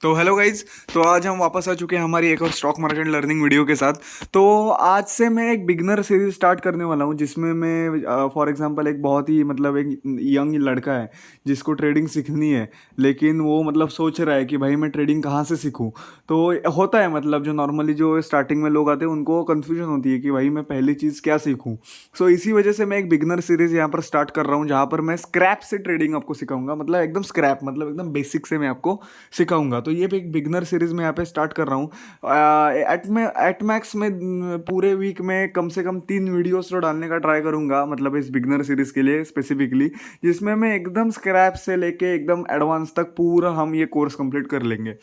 तो hello guys. तो आज हम वापस आ चुके हैं हमारी एक और स्टॉक मार्केट लर्निंग वीडियो के साथ। तो आज से मैं एक बिगनर सीरीज स्टार्ट करने वाला हूँ जिसमें मैं फॉर एग्जांपल एक बहुत ही मतलब एक यंग लड़का है जिसको ट्रेडिंग सीखनी है, लेकिन वो मतलब सोच रहा है कि भाई मैं ट्रेडिंग कहाँ से सीखूँ। तो होता है मतलब जो नॉर्मली जो स्टार्टिंग में लोग आते हैं उनको कन्फ्यूजन होती है कि भाई मैं पहली चीज़ क्या सीखूँ। सो इसी वजह से मैं एक बिगनर सीरीज यहाँ पर स्टार्ट कर रहा हूँ जहाँ पर मैं स्क्रैप से ट्रेडिंग आपको सिखाऊंगा, मतलब एकदम स्क्रैप, मतलब एकदम बेसिक से मैं आपको सिखाऊंगा। तो ये भी एक बिगनर सीरीज में यहाँ पे स्टार्ट कर रहा हूँ। एट मैक्स में पूरे वीक में कम से कम 3 वीडियोस तो डालने का ट्राई करूंगा, मतलब इस बिगनर सीरीज के लिए स्पेसिफिकली, जिसमें मैं एकदम स्क्रैप से लेके एकदम एडवांस तक पूरा हम ये कोर्स कंप्लीट कर लेंगे।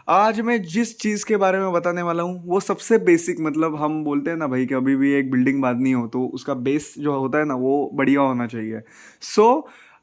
आज मैं जिस चीज़ के बारे में बताने वाला हूँ वो सबसे बेसिक, मतलब हम बोलते हैं ना भाई कि अभी भी एक बिल्डिंग बांधनी हो तो उसका बेस जो होता है ना वो बढ़िया होना चाहिए।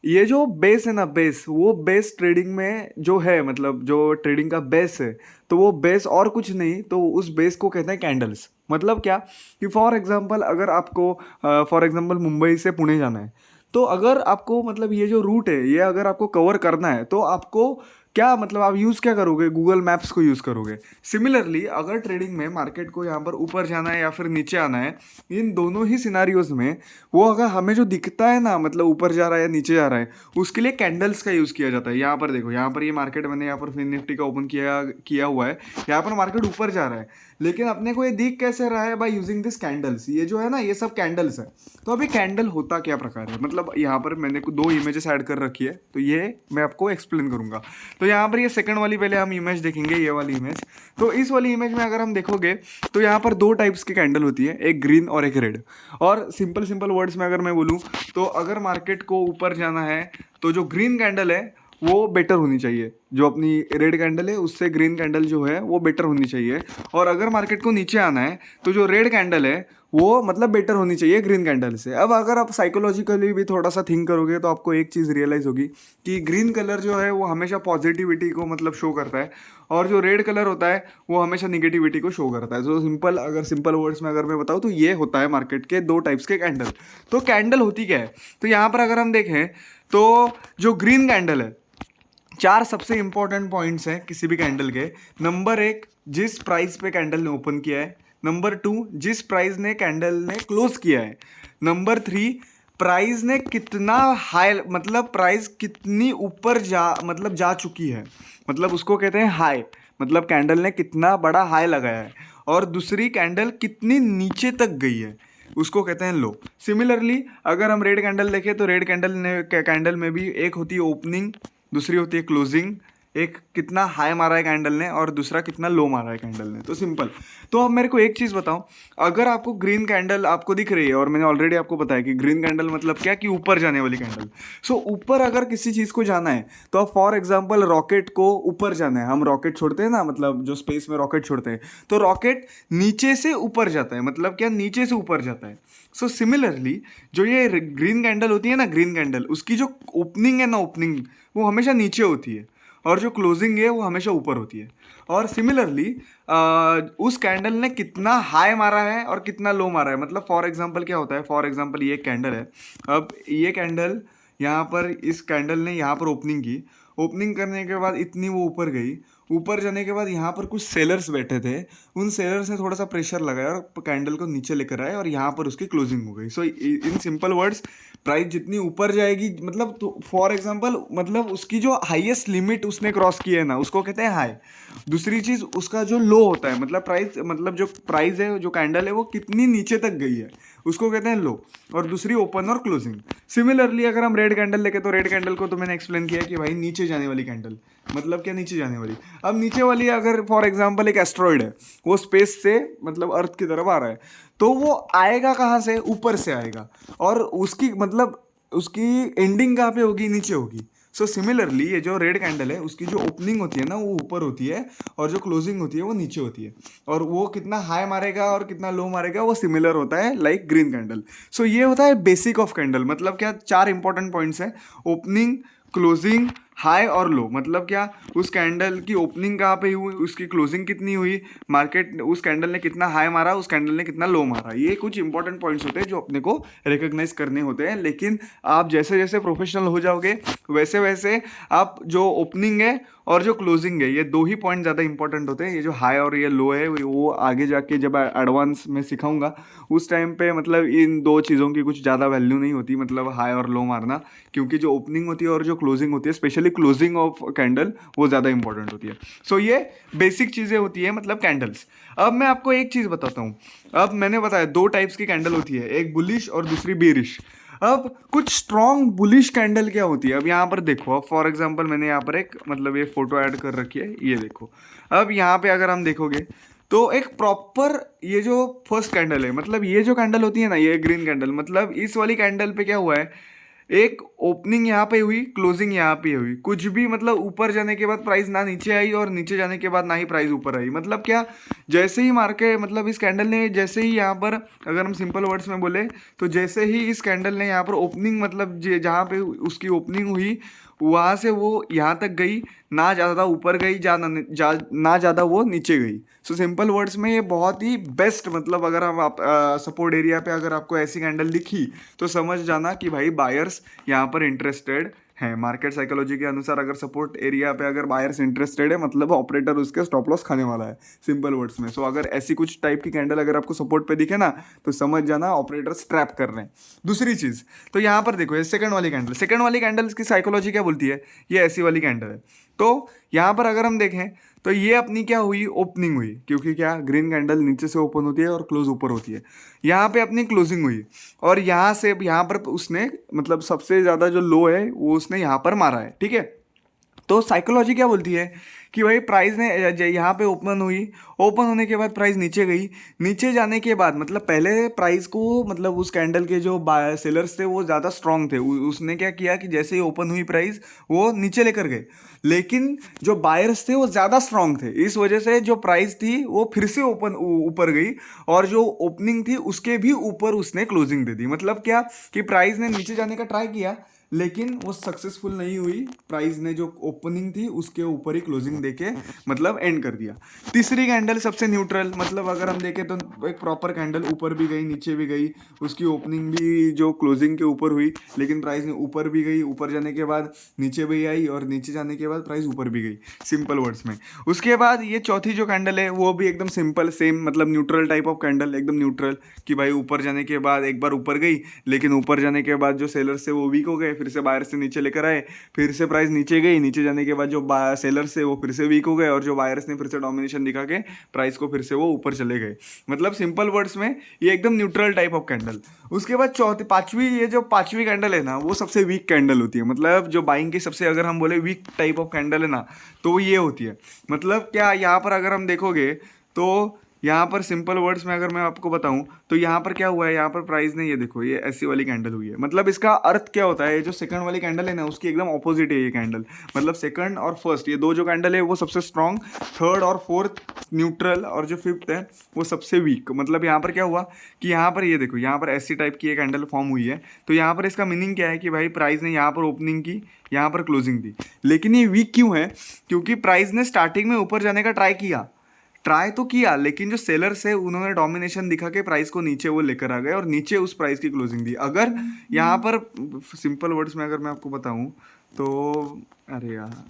ये जो बेस है ना, बेस, वो बेस ट्रेडिंग में जो है, मतलब जो ट्रेडिंग का बेस है, तो वो बेस और कुछ नहीं, तो उस बेस को कहते हैं कैंडल्स। मतलब क्या कि फॉर एग्जांपल अगर आपको फॉर एग्जांपल मुंबई से पुणे जाना है, तो अगर आपको मतलब ये जो रूट है ये अगर आपको कवर करना है तो आपको क्या मतलब आप यूज़ क्या करोगे, गूगल मैप्स को यूज़ करोगे। सिमिलरली अगर ट्रेडिंग में मार्केट को यहाँ पर ऊपर जाना है या फिर नीचे आना है, इन दोनों ही सिनारियोज में वो अगर हमें जो दिखता है ना, मतलब ऊपर जा रहा है या नीचे जा रहा है, उसके लिए कैंडल्स का यूज़ किया जाता है। यहाँ पर देखो, यहाँ पर ये मार्केट मैंने यहाँ पर फिन निफ्टी का ओपन किया किया हुआ है। यहाँ पर मार्केट ऊपर जा रहा है, लेकिन अपने को ये दिख कैसे रहा है, बाय यूजिंग दिस कैंडल्स। ये जो है ना, ये सब कैंडल्स है। तो अभी कैंडल होता क्या प्रकार है, मतलब यहाँ पर मैंने 2 इमेजेस ऐड कर रखी है, तो ये मैं आपको एक्सप्लेन करूंगा। तो यहाँ पर ये सेकंड वाली पहले हम इमेज देखेंगे, ये वाली इमेज। तो इस वाली इमेज में अगर हम देखोगे तो यहाँ पर 2 टाइप्स की कैंडल होती है, एक ग्रीन और एक रेड। और सिंपल सिंपल वर्ड्स में अगर मैं बोलूँ तो अगर मार्केट को ऊपर जाना है तो जो ग्रीन कैंडल है वो बेटर होनी चाहिए, जो अपनी रेड कैंडल है उससे ग्रीन कैंडल जो है वो बेटर होनी चाहिए। और अगर मार्केट को नीचे आना है तो जो रेड कैंडल है वो मतलब बेटर होनी चाहिए ग्रीन कैंडल से। अब अगर आप साइकोलॉजिकली भी थोड़ा सा थिंक करोगे तो आपको एक चीज़ रियलाइज़ होगी कि ग्रीन कलर जो है वो हमेशा पॉजिटिविटी को मतलब शो करता है, और जो रेड कलर होता है वो हमेशा निगेटिविटी को शो करता है। तो सिंपल, अगर सिंपल वर्ड्स में अगर मैं बताऊँ तो ये होता है मार्केट के 2 टाइप्स के कैंडल। तो कैंडल होती क्या है, तो यहाँ पर अगर हम देखें तो जो ग्रीन कैंडल है, 4 सबसे इंपॉर्टेंट पॉइंट्स हैं किसी भी कैंडल के। नंबर 1, जिस प्राइस पे कैंडल ने ओपन किया है। नंबर 2, जिस प्राइस ने कैंडल ने क्लोज किया है। नंबर 3, प्राइस ने कितना हाई, मतलब प्राइस कितनी ऊपर जा चुकी है, मतलब उसको कहते हैं हाई, मतलब कैंडल ने कितना बड़ा हाई लगाया है। और दूसरी कैंडल कितनी नीचे तक गई है, उसको कहते हैं लो। सिमिलरली अगर हम रेड कैंडल देखें तो रेड कैंडल में भी एक होती है ओपनिंग, दूसरी होती है क्लोजिंग। एक कितना हाई मारा है कैंडल ने और दूसरा कितना लो मारा है कैंडल ने। तो सिंपल। तो अब मेरे को एक चीज़ बताओ, अगर आपको ग्रीन कैंडल आपको दिख रही है, और मैंने ऑलरेडी आपको बताया कि ग्रीन कैंडल मतलब क्या, कि ऊपर जाने वाली कैंडल। ऊपर अगर किसी चीज़ को जाना है तो अब फॉर एग्जाम्पल रॉकेट को ऊपर जाना है, हम रॉकेट छोड़ते हैं ना, मतलब जो स्पेस में रॉकेट छोड़ते हैं, तो रॉकेट नीचे से ऊपर जाता है, मतलब क्या, नीचे से ऊपर जाता है। सिमिलरली जो ये ग्रीन कैंडल होती है ना, ग्रीन कैंडल, उसकी जो ओपनिंग है ना, ओपनिंग वो हमेशा नीचे होती है, और जो क्लोजिंग है वो हमेशा ऊपर होती है। और सिमिलरली उस कैंडल ने कितना हाई मारा है और कितना लो मारा है, मतलब फॉर एग्जांपल क्या होता है, फॉर एग्जांपल ये एक कैंडल है। अब ये कैंडल यहाँ पर, इस कैंडल ने यहाँ पर ओपनिंग की, ओपनिंग करने के बाद इतनी वो ऊपर गई, ऊपर जाने के बाद यहाँ पर कुछ सेलर्स बैठे थे, उन सेलर्स ने थोड़ा सा प्रेशर लगाया और कैंडल को नीचे लेकर आए और यहाँ पर उसकी क्लोजिंग हो गई। इन सिंपल वर्ड्स, प्राइस जितनी ऊपर जाएगी, मतलब तो फॉर एग्जांपल मतलब उसकी जो हाईएस्ट लिमिट उसने क्रॉस की है ना, उसको कहते हैं हाई। दूसरी चीज़, उसका जो लो होता है, मतलब प्राइस, मतलब जो प्राइस है, जो कैंडल है वो कितनी नीचे तक गई है, उसको कहते हैं लो। और दूसरी ओपन और क्लोजिंग। सिमिलरली अगर हम रेड कैंडल लेके, तो रेड कैंडल को तो मैंने एक्सप्लेन किया कि भाई नीचे जाने वाली कैंडल, मतलब क्या, नीचे जाने वाली। अब नीचे वाली अगर फॉर एग्जांपल एक एस्ट्रॉयड है, वो स्पेस से मतलब अर्थ की तरफ आ रहा है, तो वो आएगा कहाँ से, ऊपर से आएगा, और उसकी मतलब उसकी एंडिंग कहाँ पे होगी, नीचे होगी। सिमिलरली ये जो रेड कैंडल है उसकी जो ओपनिंग होती है ना वो ऊपर होती है, और जो क्लोजिंग होती है वो नीचे होती है, और वो कितना हाई मारेगा और कितना लो मारेगा वो सिमिलर होता है लाइक ग्रीन कैंडल। ये होता है बेसिक ऑफ कैंडल, मतलब क्या, 4 इंपॉर्टेंट पॉइंट्स हैं, ओपनिंग, क्लोजिंग, हाई और लो, मतलब क्या, उस कैंडल की ओपनिंग कहाँ पे हुई, उसकी क्लोजिंग कितनी हुई, मार्केट उस कैंडल ने कितना हाई मारा, उस कैंडल ने कितना लो मारा, ये कुछ इंपॉर्टेंट पॉइंट्स होते हैं जो अपने को रिकॉग्नाइज करने होते हैं। लेकिन आप जैसे जैसे प्रोफेशनल हो जाओगे वैसे वैसे आप जो ओपनिंग है और जो क्लोजिंग है, ये दो ही पॉइंट ज़्यादा इंपॉर्टेंट होते हैं। ये जो हाई और ये लो है वो आगे जाके जब एडवांस में सिखाऊंगा उस टाइम पे, मतलब इन दो चीज़ों की कुछ ज़्यादा वैल्यू नहीं होती, मतलब हाई और लो मारना, क्योंकि जो ओपनिंग होती है और जो क्लोजिंग होती है, स्पेशली क्लोजिंग ऑफ कैंडल, वो ज़्यादा इंपॉर्टेंट होती है। सो ये बेसिक चीज़ें होती है मतलब कैंडल्स। अब मैं आपको एक चीज़ बताता हूँ। अब मैंने बताया दो टाइप्स की कैंडल होती है, एक बुलिश और दूसरी बेरिश। अब कुछ स्ट्रॉन्ग बुलिश कैंडल क्या होती है, अब यहाँ पर देखो, अब फॉर एग्जांपल मैंने यहाँ पर एक मतलब ये फोटो ऐड कर रखी है, ये देखो। अब यहाँ पे अगर हम देखोगे तो एक प्रॉपर ये जो फर्स्ट कैंडल है, मतलब ये जो कैंडल होती है ना, ये ग्रीन कैंडल, मतलब इस वाली कैंडल पे क्या हुआ है, एक ओपनिंग यहाँ पे हुई, क्लोजिंग यहाँ पे हुई, कुछ भी मतलब ऊपर जाने के बाद प्राइस ना नीचे आई और नीचे जाने के बाद ना ही प्राइस ऊपर आई। मतलब क्या, जैसे ही मार्केट, मतलब इस कैंडल ने जैसे ही यहाँ पर, अगर हम सिंपल वर्ड्स में बोले तो जैसे ही इस कैंडल ने यहाँ पर ओपनिंग, मतलब जहाँ पे उसकी ओपनिंग हुई वहाँ से वो यहाँ तक गई, ना ज़्यादा ऊपर गई ना ज़्यादा वो नीचे गई। सो सिंपल वर्ड्स में ये बहुत ही बेस्ट, मतलब अगर हम आप सपोर्ट एरिया पे अगर आपको ऐसी कैंडल दिखी तो समझ जाना कि भाई बायर्स यहाँ पर इंटरेस्टेड हैं। मार्केट साइकोलॉजी के अनुसार अगर सपोर्ट एरिया पे अगर बायर्स इंटरेस्टेड है, मतलब ऑपरेटर उसके स्टॉप लॉस खाने वाला है, सिंपल वर्ड्स में। सो अगर ऐसी कुछ टाइप की कैंडल अगर आपको सपोर्ट पे दिखे ना तो समझ जाना ऑपरेटर्स ट्रैप कर रहे हैं। दूसरी चीज़, तो यहाँ पर देखो ये सेकंड वाली कैंडल की साइकोलॉजी क्या बोलती है, ये ऐसी वाली कैंडल है। तो यहाँ पर अगर हम देखें तो ये अपनी क्या हुई, ओपनिंग हुई, क्योंकि क्या, ग्रीन कैंडल नीचे से ओपन होती है और क्लोज ऊपर होती है। यहाँ पे अपनी क्लोजिंग हुई और यहाँ से यहाँ पर उसने मतलब सबसे ज़्यादा जो लो है वो उसने यहाँ पर मारा है, ठीक है। तो साइकोलॉजी क्या बोलती है कि भाई प्राइस ने यहाँ पे ओपन हुई, ओपन होने के बाद प्राइस नीचे गई, नीचे जाने के बाद मतलब पहले प्राइस को, मतलब उस कैंडल के जो सेलर्स थे वो ज़्यादा स्ट्रांग थे, उसने क्या किया कि जैसे ही ओपन हुई प्राइस वो नीचे लेकर गए, लेकिन जो बायर्स थे वो ज़्यादा स्ट्रांग थे, इस वजह से जो प्राइस थी वो फिर से ओपन ऊपर गई और जो ओपनिंग थी उसके भी ऊपर उसने क्लोजिंग दे दी। मतलब क्या कि प्राइस ने नीचे जाने का ट्राई किया लेकिन वो सक्सेसफुल नहीं हुई, प्राइस ने जो ओपनिंग थी उसके ऊपर ही क्लोजिंग देके मतलब एंड कर दिया। तीसरी कैंडल सबसे न्यूट्रल, मतलब अगर हम देखें तो एक प्रॉपर कैंडल, ऊपर भी गई नीचे भी गई, उसकी ओपनिंग भी जो क्लोजिंग के ऊपर हुई लेकिन प्राइस ने ऊपर भी गई, ऊपर जाने के बाद नीचे भी आई और नीचे जाने के बाद प्राइस ऊपर भी गई, सिंपल वर्ड्स में। उसके बाद ये चौथी जो कैंडल है वो भी एकदम सिंपल सेम, मतलब न्यूट्रल टाइप ऑफ कैंडल, एकदम न्यूट्रल, कि भाई ऊपर जाने के बाद एक बार ऊपर गई लेकिन ऊपर जाने के बाद जो सेलर्स थे वो वीक हो गए, फिर से बायर से नीचे लेकर आए, फिर से प्राइस नीचे गई, नीचे जाने के बाद जो सेलर्स थे वो फिर से वीक हो गए और जो बायर्स ने फिर से डोमिनेशन दिखा के प्राइस को फिर से वो ऊपर चले गए। मतलब सिंपल वर्ड्स में ये एकदम न्यूट्रल टाइप ऑफ कैंडल। उसके बाद चौथी पांचवी, ये जो पांचवी कैंडल है ना वो सबसे वीक कैंडल होती है, मतलब जो बाइंग की सबसे, अगर हम बोले वीक टाइप ऑफ कैंडल है ना तो वो ये होती है। मतलब क्या, यहाँ पर अगर हम देखोगे तो यहाँ पर सिंपल वर्ड्स में अगर मैं आपको बताऊं तो यहाँ पर क्या हुआ है, यहाँ पर प्राइस ने, ये देखो ये ऐसी वाली कैंडल हुई है। मतलब इसका अर्थ क्या होता है, ये जो सेकंड वाली कैंडल है ना उसकी एकदम ऑपोजिट है ये कैंडल, मतलब सेकंड और फर्स्ट ये दो जो कैंडल है वो सबसे स्ट्रांग, थर्ड और फोर्थ न्यूट्रल और जो फिफ्थ है वो सबसे वीक। मतलब यहाँ पर क्या हुआ कि यहाँ पर ये देखो, यहाँ पर ऐसी टाइप की ये कैंडल फॉर्म हुई है, तो यहाँ पर इसका मीनिंग क्या है कि भाई प्राइस ने यहाँ पर ओपनिंग की, यहाँ पर क्लोजिंग दी, लेकिन ये वीक क्यों है, क्योंकि प्राइस ने स्टार्टिंग में ऊपर जाने का ट्राई तो किया लेकिन जो सेलर्स है उन्होंने डोमिनेशन दिखा के प्राइस को नीचे वो लेकर आ गए और नीचे उस प्राइस की क्लोजिंग दी। अगर यहाँ पर सिंपल वर्ड्स में अगर मैं आपको बताऊं तो, अरे यार,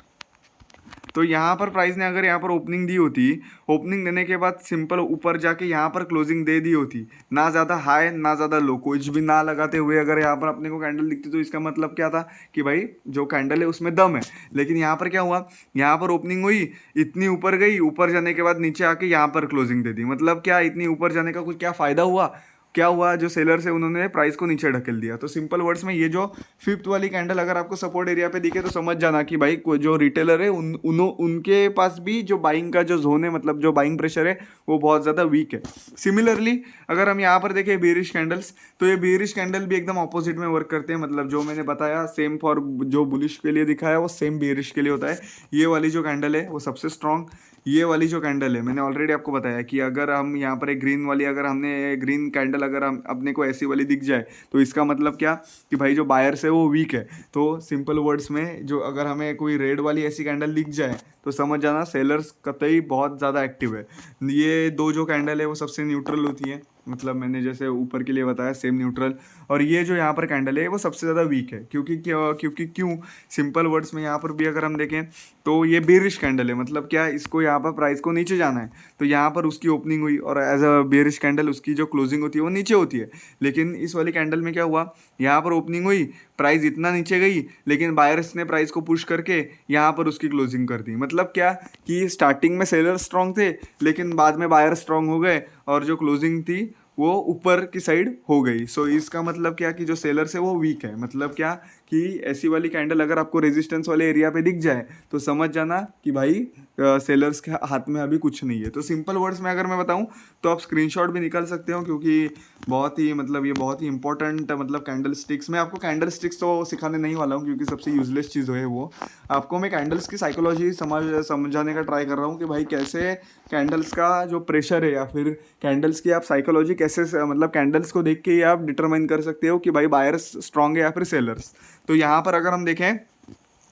तो यहाँ पर प्राइस ने अगर यहाँ पर ओपनिंग दी होती, ओपनिंग देने के बाद सिंपल ऊपर जाके यहाँ पर क्लोजिंग दे दी होती, ना ज़्यादा हाई ना ज़्यादा लो, कुछ भी ना लगाते हुए अगर यहाँ पर अपने को कैंडल दिखती तो इसका मतलब क्या था कि भाई जो कैंडल है उसमें दम है। लेकिन यहाँ पर क्या हुआ, यहाँ पर ओपनिंग हुई, इतनी ऊपर गई, ऊपर जाने के बाद नीचे आके यहाँ पर क्लोजिंग दे दी। मतलब क्या, इतनी ऊपर जाने का कुछ क्या फ़ायदा हुआ, क्या हुआ, जो सेलर्स है उन्होंने प्राइस को नीचे ढकेल दिया। तो सिंपल वर्ड्स में ये जो फिफ्थ वाली कैंडल अगर आपको सपोर्ट एरिया पे दिखे तो समझ जाना कि भाई जो रिटेलर है उनके पास भी जो बाइंग का जो जोन है, मतलब जो बाइंग प्रेशर है वो बहुत ज़्यादा वीक है। सिमिलरली अगर हम यहाँ पर देखें बेरिश कैंडल्स, तो ये बेरिश कैंडल भी एकदम ऑपोजिट में वर्क करते हैं। मतलब जो मैंने बताया सेम फॉर जो बुलिश के लिए दिखाया वो सेम बेरिश के लिए होता है। ये वाली जो कैंडल है वो सबसे स्ट्रॉन्ग, ये वाली जो कैंडल है, मैंने ऑलरेडी आपको बताया कि अगर हम यहाँ पर एक ग्रीन वाली, अगर हमने ग्रीन कैंडल अगर हम अपने को ऐसी वाली दिख जाए, तो इसका मतलब क्या कि भाई जो बायर्स है वो वीक है। तो सिंपल वर्ड्स में जो अगर हमें कोई रेड वाली ऐसी कैंडल दिख जाए तो समझ जाना सेलर्स कतई बहुत ज़्यादा एक्टिव है। ये दो जो कैंडल है वो सबसे न्यूट्रल होती है, मतलब मैंने जैसे ऊपर के लिए बताया सेम न्यूट्रल। और ये जो यहाँ पर कैंडल है वो सबसे ज़्यादा वीक है, क्योंकि सिंपल वर्ड्स में यहाँ पर भी अगर हम देखें तो ये बेरिश कैंडल है। मतलब क्या, इसको यहाँ पर प्राइस को नीचे जाना है, तो यहाँ पर उसकी ओपनिंग हुई और एज अ बेरिश कैंडल उसकी जो क्लोजिंग होती है वो नीचे होती है। लेकिन इस वाली कैंडल में क्या हुआ, यहाँ पर ओपनिंग हुई, प्राइस इतना नीचे गई, लेकिन बायर्स ने प्राइस को पुश करके यहाँ पर उसकी क्लोजिंग कर दी। मतलब क्या कि स्टार्टिंग में सेलर स्ट्रांग थे, लेकिन बाद में बायर स्ट्रांग हो गए और जो क्लोजिंग थी वो ऊपर की साइड हो गई। सो इसका मतलब क्या कि जो सेलर्स है वो वीक है। मतलब क्या कि ऐसी वाली कैंडल अगर आपको रेजिस्टेंस वाले एरिया पे दिख जाए तो समझ जाना कि भाई सेलर्स के हाथ में अभी कुछ नहीं है। तो सिंपल वर्ड्स में अगर मैं बताऊं तो आप स्क्रीनशॉट भी निकाल सकते हो, क्योंकि बहुत ही मतलब ये बहुत ही इंपॉर्टेंट मतलब कैंडल स्टिक्स, मैं आपको कैंडल स्टिक्स तो सिखाने नहीं वाला हूँ क्योंकि सबसे यूजलेस चीज़ है वो। आपको मैं कैंडल्स की साइकोलॉजी समझाने का ट्राई कर रहा हूँ कि भाई कैसे कैंडल्स का जो प्रेशर है या फिर कैंडल्स की आप साइकोलॉजी कैसे मतलब कैंडल्स को देख के ही आप डिटरमाइन कर सकते हो कि भाई बायर्स स्ट्रांग है या फिर सेलर्स। तो यहाँ पर अगर हम देखें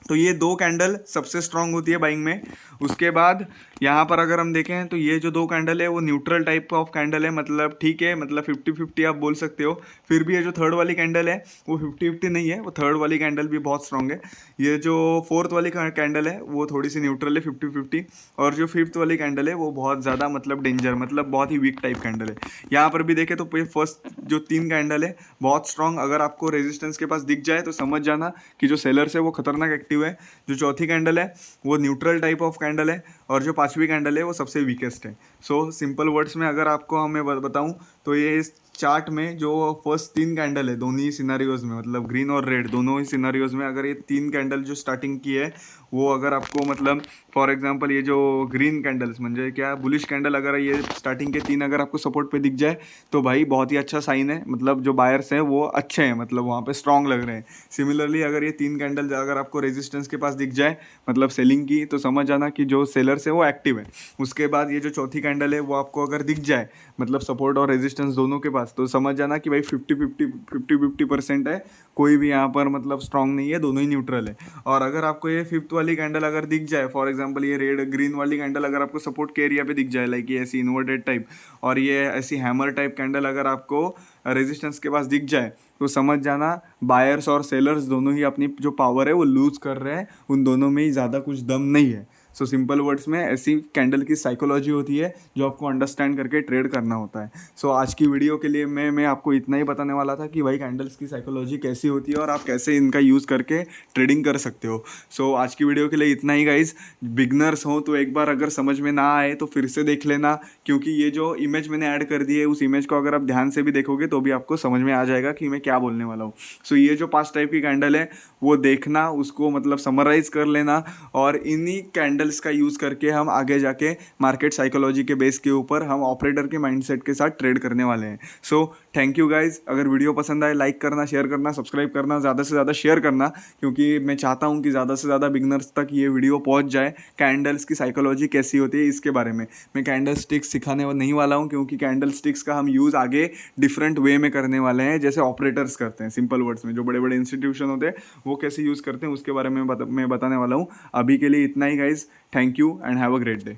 तो ये दो कैंडल सबसे स्ट्रांग होती है बाइंग में। उसके बाद यहाँ पर अगर हम देखें तो ये जो दो कैंडल है वो न्यूट्रल टाइप ऑफ कैंडल है, मतलब ठीक है, मतलब 50-50 आप बोल सकते हो। फिर भी ये जो थर्ड वाली कैंडल है वो 50-50 नहीं है, वो थर्ड वाली कैंडल भी बहुत स्ट्रांग है। ये जो फोर्थ वाली कैंडल है वो थोड़ी सी न्यूट्रल है 50-50, और जो फिफ्थ वाली कैंडल है वो बहुत ज़्यादा मतलब डेंजर, मतलब बहुत ही वीक टाइप कैंडल है। यहाँ पर भी देखें तो फर्स्ट जो तीन कैंडल है बहुत स्ट्रांग, अगर आपको रेजिस्टेंस के पास दिख जाए तो समझ जाना कि जो सेलर्स है वो खतरनाक एक्टिव है। जो चौथी कैंडल है वो न्यूट्रल टाइप ऑफ कैंडल है, और जो पांचवी कैंडल है वो सबसे वीकेस्ट है। सो सिंपल वर्ड्स में अगर आपको हमें बताऊं तो ये इस चार्ट में जो फर्स्ट तीन कैंडल है दोनों ही सिनारियोज में, मतलब ग्रीन और रेड दोनों ही सिनारियोज में, अगर ये तीन कैंडल जो स्टार्टिंग की है वो अगर आपको मतलब फॉर एग्जांपल ये जो ग्रीन कैंडल्स म्हणजे क्या बुलिश कैंडल अगर ये स्टार्टिंग के तीन अगर आपको सपोर्ट पे दिख जाए तो भाई बहुत ही अच्छा साइन है, मतलब जो बायर्स हैं वो अच्छे हैं, मतलब वहाँ पे स्ट्रांग लग रहे हैं। सिमिलरली अगर ये तीन कैंडल अगर आपको रेजिस्टेंस के पास दिख जाए मतलब सेलिंग की, तो समझ जाना कि जो सेलर्स है वो एक्टिव है। उसके बाद ये जो चौथी कैंडल है वो आपको अगर दिख जाए मतलब सपोर्ट और रेजिस्टेंस दोनों के पास, तो समझ जाना कि भाई 50-50% है, कोई भी यहाँ पर मतलब स्ट्रांग नहीं है, दोनों ही न्यूट्रल है। और अगर आपको ये फिफ्थ वाली कैंडल अगर दिख जाए, फॉर एग्जांपल ये रेड ग्रीन वाली कैंडल अगर आपको सपोर्ट के एरिया पे दिख जाए, लाइक ये ऐसी इन्वर्टेड टाइप, और ये ऐसी हैमर टाइप कैंडल अगर आपको रेजिस्टेंस के पास दिख जाए, तो समझ जाना बायर्स और सेलर्स दोनों ही अपनी जो पावर है वो लूज कर रहे हैं, उन दोनों में ही ज़्यादा कुछ दम नहीं है। सो सिंपल वर्ड्स में ऐसी कैंडल की साइकोलॉजी होती है जो आपको अंडरस्टैंड करके ट्रेड करना होता है। सो आज की वीडियो के लिए मैं आपको इतना ही बताने वाला था कि भाई कैंडल्स की साइकोलॉजी कैसी होती है और आप कैसे इनका यूज़ करके ट्रेडिंग कर सकते हो। सो आज की वीडियो के लिए इतना ही गाइज। बिगनर्स हो तो एक बार अगर समझ में ना आए तो फिर से देख लेना, क्योंकि ये जो इमेज मैंने ऐड कर दी है उस इमेज को अगर आप ध्यान से भी देखोगे तो भी आपको समझ में आ जाएगा कि मैं क्या बोलने वाला हूँ। सो ये जो 5 टाइप की कैंडल है वो देखना, उसको मतलब समराइज कर लेना, और इन्हीं कैंडल्स का यूज़ करके हम आगे जाके मार्केट साइकोलॉजी के बेस के ऊपर हम ऑपरेटर के माइंडसेट के साथ ट्रेड करने वाले हैं। So thank you guys. अगर वीडियो पसंद आए लाइक करना, शेयर करना, सब्सक्राइब करना, ज़्यादा से ज़्यादा शेयर करना, क्योंकि मैं चाहता हूँ कि ज़्यादा से ज़्यादा बिगनर्स तक ये वीडियो पहुँच जाए। कैंडल्स की साइकोलॉजी कैसी होती है इसके बारे में मैं कैंडल स्टिक्स सिखाने नहीं वाला हूँ, क्योंकि कैंडल स्टिक्स का हम यूज़ आगे डिफरेंट वे में करने वाले हैं, जैसे ऑपरेटर्स करते हैं। सिंपल वर्ड्स में जो बड़े बड़े इंस्टीट्यूशन होते हैं वो कैसे यूज़ करते हैं उसके बारे में मैं बताने वाला हूँ। अभी के लिए इतना ही guys. Thank you and have a great day.